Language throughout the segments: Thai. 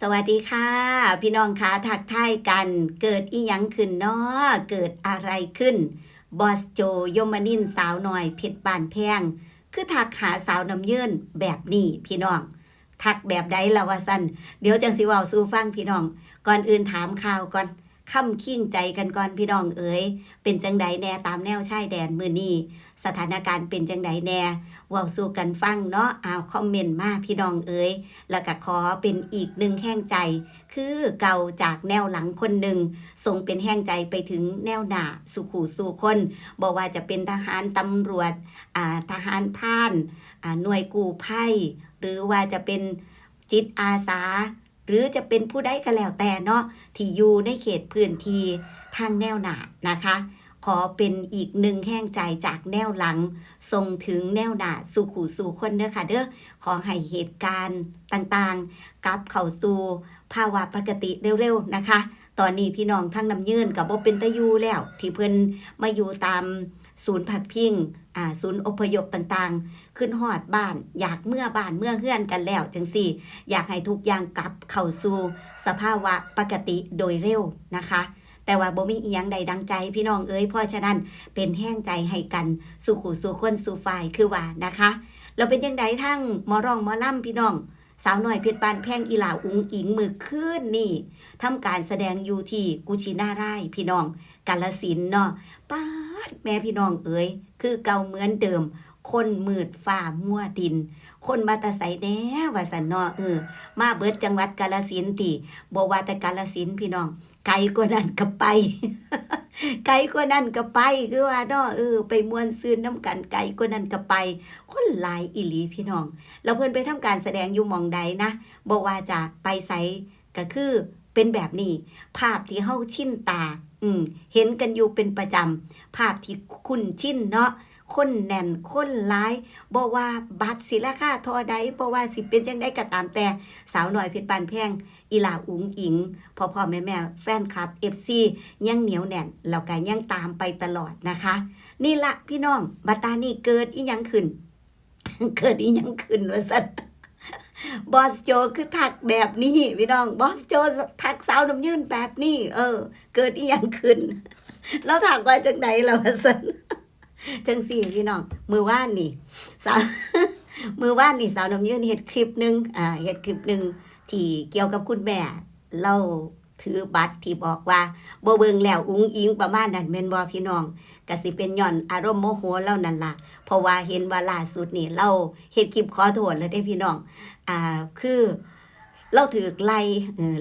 สวัสดีค่ะพี่น้องคะทักทายกันเกิดอีหยังขึ้นเนาะเกิดอะไรขึ้นบอสโจยมนินทร์สาวหน่อยเพชรบานแพงคือทักหาสาวน้ำเยินแบบนี้พี่น้องทักแบบใดล่ะว่าซั่นเดี๋ยวจังสิเว้าสู่ฟังพี่น้องก่อนอื่นถามข่าวก่อนค่ำคิ้งใจกันก่อนพี่น้องเอ๋ยเป็นจังใดแน่ตามแนวชายแดนมื้อนี้สถานการณ์เป็นจังใดแน่เว้าสู่กันฟังเนาะคอมเมนต์มาพี่น้องเอ๋ยแล้วก็ขอเป็นอีกหนึ่งแห่งใจ คือเก่าจากแนวหลังคนหนึ่งส่งเป็นแห้งใจไปถึงแนวหน้าสู่ขู่สู่คนบอกว่าจะเป็นทหารตำรวจทหารพรานหน่วยกู้ภัยหรือว่าจะเป็นจิตอาสาหรือจะเป็นผู้ใดก็แล้วแต่เนาะที่อยู่ในเขตพื้นที่ทางแนวหน้านะคะขอเป็นอีกหนึ่งแห้งใจจากแนวหลังส่งถึงแนวหน้าสู่ขู่สู่คนเด้อค่ะเด้อขอให้เหตุการณ์ต่างๆกลับเข้าสู่ภาวะปกติเร็วๆนะคะตอนนี้พี่น้องทั้งน้ำยืนกับบ่เป็นตะยูแล้วที่เพิ่นมาอยู่ตามศูนย์พักพิงศูนย์อพยพต่างๆขึ้นฮอดบ้านอยากเมื่อบ้านเมื่อเฮือนกันแล้วจังสี่อยากให้ทุกอย่างกลับเข้าสู่สภาวะปกติโดยเร็วนะคะแต่ว่าบ่มีอีหยังใดดังใจพี่น้องเอ้ยเพราะฉะนั้นเป็นแห้งใจให้กันสู่ขู่สู่คนสู่ฝ่ายคือว่านะคะเราเป็นยังไงทั้งหมอร้องหมอล่ำพี่น้องสาวหน่อยเพชรบานแพงอีหลาอุ๋งอิงมือคืนนี่ทำการแสดงอยู่ที่กุชินาร่ายพี่น้องกาฬสินธุ์เนาะป๊าดแม่พี่น้องเอ้ยคือเก่าเหมือนเดิมคนมืดฟ้ามัวดินคนมาแตะไสแน่ว่าสันเนาะมาเบิดจังหวัดกาฬสินธุ์ติบ่ว่าแต่กาฬสินธุ์พี่น้องไกลกว่านั้นก็ไป ไกลกว่านั้นก็ไปคือว่าเนาะไปมวนซืนน้ำกันไกลกว่านั้นก็ไปคนหลายอีหลีพี่น้องแล้วเพิ่นไปทำการแสดงอยู่หม่องใดนะบอกว่าจะไปไสก็คือเป็นแบบนี้ภาพที่เฮาชินตาเห็นกันอยู่เป็นประจำภาพที่คุ้นชินเนาะคนแน่นคนหลายบ่ว่าบัตรสิราคาเท่าใดบ่ว่าสิเป็นจังได๋ก็ตามแต่สาวน้อยเพชรปานแพงอีหลาอุ๋งอิงพ่อๆแม่ๆแฟนคลับ FC ยังเหนียวแน่นแล้วก็ยังตามไปตลอดนะคะนี่ละพี่น้องบัดตานี่เกิดอีหยังขึ้น เกิดอีหยังขึ้นว่าซั่นบอสโจคือทักแบบนี้พี่น้องบอสโจทักสาวน้ำยืนแบบนี้เกิดอีหยังขึ้นแล้วถามว่าจังได๋ล่ะว่าซั่นจังซี่พี่น้องมื้อวานนี่สาว มื้อวานนี่สาวน้ำยืนเฮ็ดคลิปหนึงเฮ็ดคลิปหนึงที่เกี่ยวกับคุณแม่เล่าถือบัตรที่บอกว่าบ่เบิ่งแล้วอุ๋งอิงประมาณนั้นแม่นบ่พี่น้องก็สิเป็นย้อนอารมณ์โมโหเรานั่นล่ะเพราะว่าเห็นว่าล่าสุดนี่เราเฮ็ดคลิปขอโทษแล้วเด้พี่น้องคือเราถูกไล่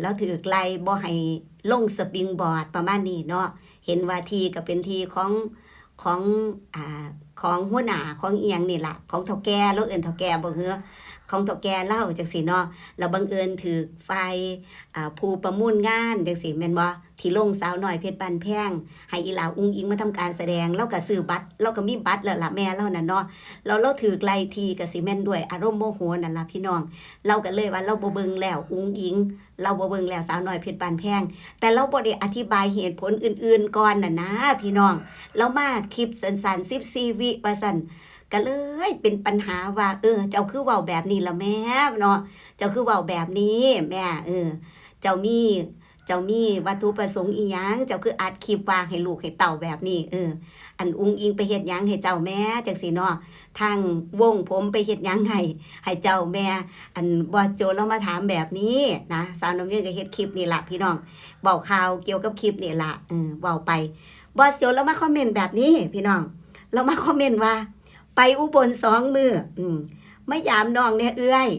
เราถูกไล่บ่ให้ลงสปริงบอร์ดประมาณนี้เนาะเห็นว่าทีก็เป็นทีของอ่าของหัวหน้าของอีหยังนี่ล่ะของเฒ่าแก่เราเอิ้นเฒ่าแก่บ่เฮือของเฒ่าแก่เล่าจังซี่เนาะแล้วบังเอิญถูกฝ่ายผู้ประมูลงานจังซี่แม่นบ่ที่ลงสาวน้อยเพชรบ้านแพงให้อีหลาอุ๋งอิงมาทำการแสดงเราก็ซื้อบัตรเราก็มีบัตรแล้วล่ะแม่เรานั่นเนาะเราถูกไล่ทีก็สิแม่นด้วยอารมณ์โมโหนั่นล่ะพี่น้องเราก็เลยว่าเราบ่เบิ่งแล้วอุ๋งอิงเราบ่เบิ่งแล้วสาวน้อยเพชรบ้านแพงแต่เราบ่ได้อธิบายเหตุผลอื่นๆก่อนน่ะนะพี่น้องเรามาคลิปสั้นๆ14วิว่าซั่นก็เลยเป็นปัญหาว่าเจ้าคือเว้าแบบนี้ล่ะแม่เนาะเจ้าคือเว้าแบบนี้แม่เจ้ามีวัตถุประสงค์อีหยังเจ้าคืออัดคลิปว่าให้ลูกให้เต้าแบบนี้อันอุ๋งอิงไปเฮ็ดหยังให้เจ้าแม่จังซี่เนาะทางวงผมไปเฮ็ดหยังให้เจ้าแม่อันบอสโจเรามาถามแบบนี้นะสาวน้ำยืนก็เฮ็ดคลิปนี่ล่ะพี่น้องเว้าข่าวเกี่ยวกับคลิปนี่ล่ะเว้าไปบอสโจเรามาคอมเมนต์แบบนี้พี่น้องเรามาคอมเมนต์ว่าไปอุบล2 มื้อมายามน้องเนี่ยเอื้อย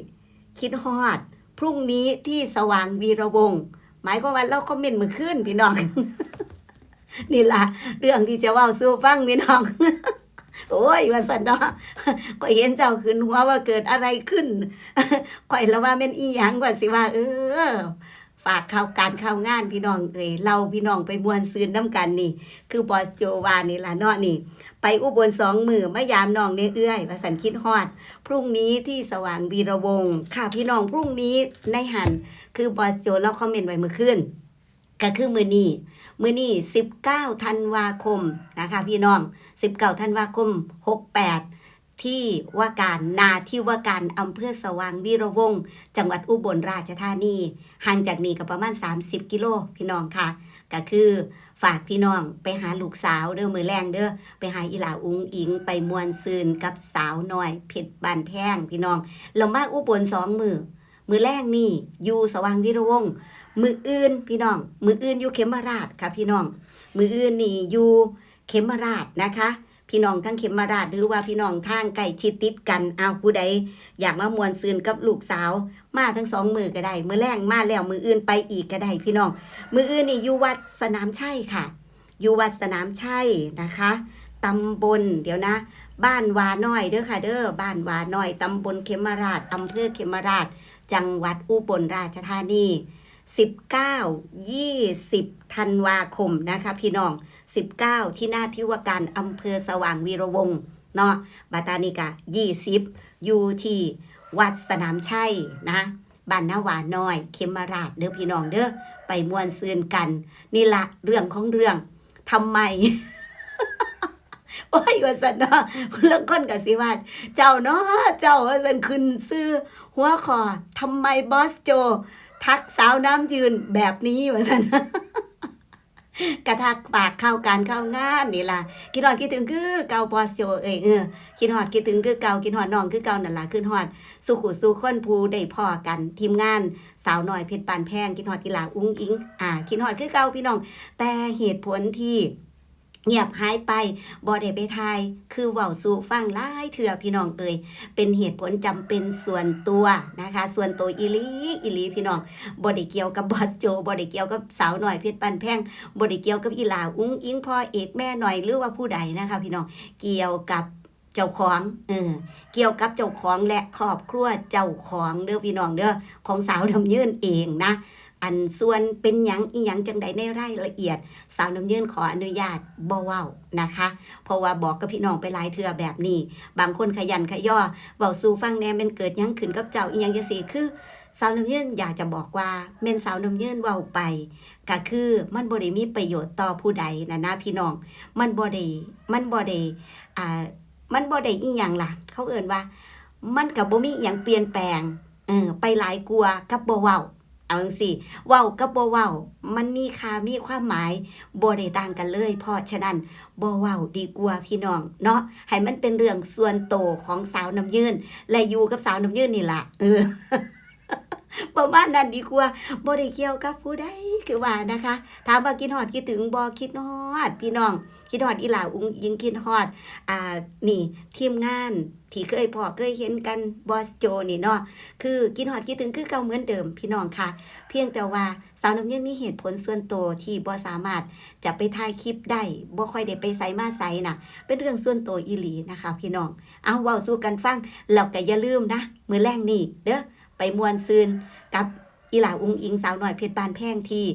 คิดฮอดพรุ่งนี้ที่สว่างวีระวงศ์หมายความว่าเราคอมเมนต์มื้อคืนพี่น้อง นี่ล่ะเรื่องที่จะเว้าสู่ฟังพี่น้อง โอ้ยว่าซั่นเนาะก็เห็นเจ้าขึ้นหัวว่าเกิดอะไรขึ้น ข่อยละว่าแม่นอีหยังว่าสิว่าฝากข่าวการข่าวงานพี่น้องเราพี่น้องไปม่วนซื่นน้ำกันนี่คือบอสโจว่านี่ล่ะเนาะนี่ไปอุบล2 มื้อมายามน้องเนี่ยเอื้อยว่าซั่นคิดฮอดพรุ่งนี้ที่สว่างวีระวงศ์ค่ะพี่น้องพรุ่งนี้ในหันคือบอสโจเราคอมเมนต์ไว้เมื่อคืนก็คือมื้อนี้19 ธันวาคมนะคะพี่น้อง19 ธันวาคม68 ที่ว่าการนาที่ว่าการอำเภอสว่างวีระวงศ์จังหวัดอุบลราชธานีห่างจากนี้ก็ประมาณ30 กิโลพี่น้องค่ะก็คือฝากพี่น้องไปหาลูกสาวเด้อมือแรงเด้อไปหาอีหลาอุงอิงไปมวนซืนกับสาวน้อยเพชรบ้านแพงพี่น้องเรามาอุบล2 มื้อแรกนี่อยู่สว่างวีระวงศ์มืออื่นพี่น้องมืออื่นอยู่เขมราชค่ะพี่น้องมืออื่นนี่อยู่เขมราชนะคะพี่น้องทั้งเขมราชหรือว่าพี่น้องทางใกล้ชิดติดกันเอาผู้ใดอยากมามวนซืนกับลูกสาวมาทั้ง2 มื้อก็ได้มื้อแรกมาแล้วมื้ออื่นไปอีกก็ได้พี่น้องมื้ออื่นนี่อยู่วัดสนามชัยค่ะอยู่วัดสนามชัยนะคะตำบลเดี๋ยวนะบ้านวาน้อยเด้อค่ะเด้อบ้านวาน้อยตำบลเขมราชอำเภอเขมราชจังหวัดอุบลราชธานี19-20 ธันวาคมนะคะพี่น้อง19ที่หน้าที่ว่าการอำเภอสว่างวีระวงศ์เนาะบาตานิกะ20อยู่ที่วัดสนามชัยนะบ้านนาหวาน้อยเขมราชเด้อพี่น้องเด้อไปม่วนซืนกันนี่ละเรื่องของเรื่องทำไม โอ้ยว่าสันเนาะเรื่องคนกับสิว่าเจ้าเนาะเจ้าว่าสันขึ้นซื้อหัวคอทำไมบอสโจทักสาวน้ำยืนแบบนี้ว่าสัน กระทักปากเข้าการเข้างานนี่ล่ะคิดฮอดคิดถึงคือเก่าบอสโจคิดฮอดคิดถึงคือเก่าคิดฮอดน้องคือเก่านั่นล่ะขึ้นฮอดสุขุสู่คนผู้ได้พ้อกันทีมงานสาวน้อยเพชรปานแพงคิดฮอดกีฬาอุ้งอิงคิดฮอดคือเก่าพี่น้องแต่เหตุผลที่เงียบหายไปบ่ได้ไปทายคือเว้าสู่ฟังหลายเถื่อพี่น้องเป็นเหตุผลจำเป็นส่วนตัวนะคะส่วนตัวอีหลีพี่น้องบ่ได้เกี่ยวกับบอสโจบ่ได้เกี่ยวกับสาวหน่อยเพชรปันแพงบ่ได้เกี่ยวกับอีหลาอุ้งอิงพ่อเอกแม่หน่อยหรือว่าผู้ใดนะคะพี่น้องเกี่ยวกับเจ้าของเกี่ยวกับเจ้าของและครอบครัวเจ้าของเด้อพี่น้องเด้อของสาวน้ำยืนเองนะอันส่วนเป็นหยังอีหยังจังใดในรายละเอียดสาวน้ำยืนขออนุญาตบ่เว้านะคะเพราะว่าบอกกับพี่น้องไปหลายเทื่อแบบนี้บางคนขยันขย่อเว้าสู่ฟังแน่แม่นเกิดหยังขึ้นกับเจ้าอีหยังจังซี่คือสาวน้ำยืนอยากจะบอกว่าแม่นสาวน้ำยืนเว้าไปก็คือมันบ่ได้มีประโยชน์ต่อผู้ใดนะพี่น้องมันบ่ได้มันบ่ได้อีหยังล่ะเขาเอิ้นว่ามันก็บ่มีอีหยังเปลี่ยนแปลงไปหลายกว่ากับบ่เว้าเอาจังซี่เว้ากับบ่เว้ามันมีค่ามีความหมายบ่ได้ต่างกันเลยเพราะฉะนั้นบ่เว้าดีกว่าพี่น้องเนาะให้มันเป็นเรื่องส่วนตัวของสาวน้ำยืนและอยู่กับสาวน้ำยืนนี่ล่ะประมาณนั้นดีกว่าบ่ได้เกี่ยวกับผู้ใดคือว่านะคะถามว่าคิดฮอดคิดถึงบ่คิดฮอดพี่น้องคิดฮอดอีหลาอุ้งอิงคิดฮอดนี่ทีมงานที่เคยพอเคยเห็นกันบอสโจนี่เนาะคือคิดฮอดคิดถึงคือเก่าเหมือนเดิมพี่น้องค่ะเพียงแต่ว่าสาวน้ำยืนมีเหตุผลส่วนตัวที่บ่สามารถจะไปถ่ายคลิปได้บ่ค่อยได้ไปไสมาไสน่ะเป็นเรื่องส่วนตัวอีหลีนะคะพี่น้องเอาเว้าสู่กันฟังแล้วก็อย่าลืมนะมื้อแลงนี่เด้อไปม่วนซืนกับอีหลาอุ้งอิงสาวน้อยเพชรบานแพงที่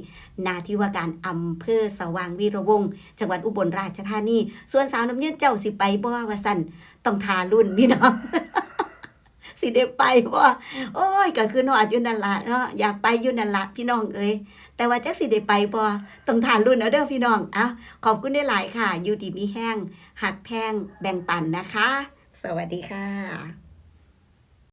นาที่ว่าการอำเภอสว่างวีระวงศ์จังหวัดอุบลราชธานีส่วนสาวน้ำเยืนเจ้าสิไปบ่ว่าซั่นต้องทารุ่นพี่น้อง สิได้ไปบ่โอ้ยก็คือฮอดอยู่นั่นล่ะเนาะอยากไปอยู่นั่นล่ะพี่น้องแต่ว่าจักสิได้ไปบ่ต้องทารุ่นเอาเด้อพี่น้องขอบคุณหลายๆค่ะอยู่ดีมีแห้งหักแพงแบ่งปันนะคะสวัสดีค่ะ